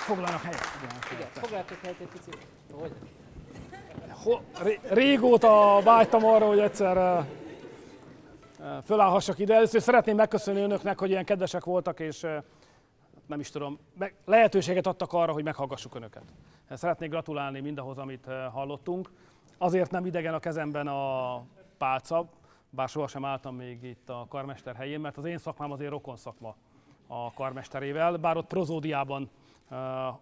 foglalnak helyet. Igen, foglaltok helyet egy picit. Régóta vágytam arra, hogy egyszer fölállhassak ide. Először szeretném megköszönni önöknek, hogy ilyen kedvesek voltak, és nem is tudom, lehetőséget adtak arra, hogy meghallgassuk önöket. Szeretnék gratulálni mindahhoz, amit hallottunk. Azért nem idegen a kezemben a pálca, bár sohasem álltam még itt a karmester helyén, mert az én szakmám azért rokon szakma a karmesterével, bár ott prozódiában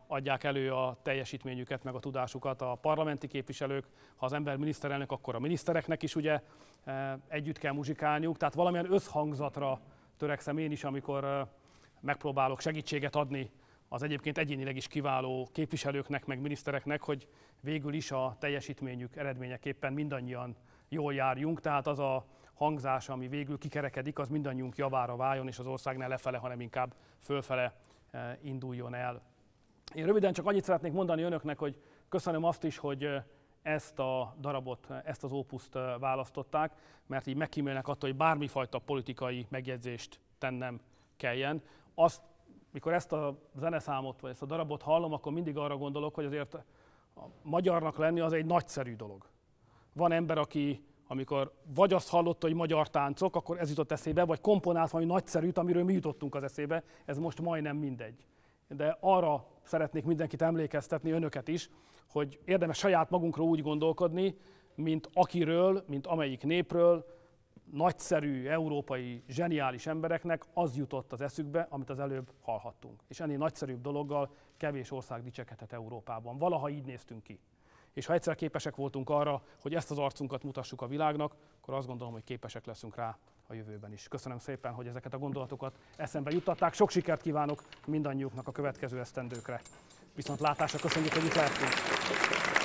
adják elő a teljesítményüket, meg a tudásukat a parlamenti képviselők, ha az ember miniszterelnök, akkor a minisztereknek is ugye együtt kell muzsikálniuk, tehát valamilyen összhangzatra törekszem én is, amikor megpróbálok segítséget adni az egyébként egyénileg is kiváló képviselőknek, meg minisztereknek, hogy végül is a teljesítményük eredményeképpen mindannyian jól járjunk, tehát az a hangzás, ami végül kikerekedik, az mindannyiunk javára váljon, és az ország ne lefele, hanem inkább fölfele induljon el. Én röviden csak annyit szeretnék mondani önöknek, hogy köszönöm azt is, hogy ezt a darabot, ezt az ópuszt választották, mert így megkímélnek attól, hogy bármifajta politikai megjegyzést tennem kelljen. Mikor ezt a zeneszámot, vagy ezt a darabot hallom, akkor mindig arra gondolok, hogy azért a magyarnak lenni az egy nagyszerű dolog. Van ember, aki amikor vagy azt hallotta, hogy magyar táncok, akkor ez jutott eszébe, vagy komponált valami nagyszerűt, amiről mi jutottunk az eszébe, ez most majdnem mindegy. De arra szeretnék mindenkit emlékeztetni, önöket is, hogy érdemes saját magunkról úgy gondolkodni, mint akiről, mint amelyik népről, nagyszerű, európai, zseniális embereknek az jutott az eszükbe, amit az előbb hallhattunk. És ennél nagyszerűbb dologgal kevés ország dicsekedhet Európában. Valaha így néztünk ki. És ha egyszer képesek voltunk arra, hogy ezt az arcunkat mutassuk a világnak, akkor azt gondolom, hogy képesek leszünk rá a jövőben is. Köszönöm szépen, hogy ezeket a gondolatokat eszembe juttatták. Sok sikert kívánok mindannyiuknak a következő esztendőkre. Viszontlátásra, köszönjük, hogy itt lehettünk.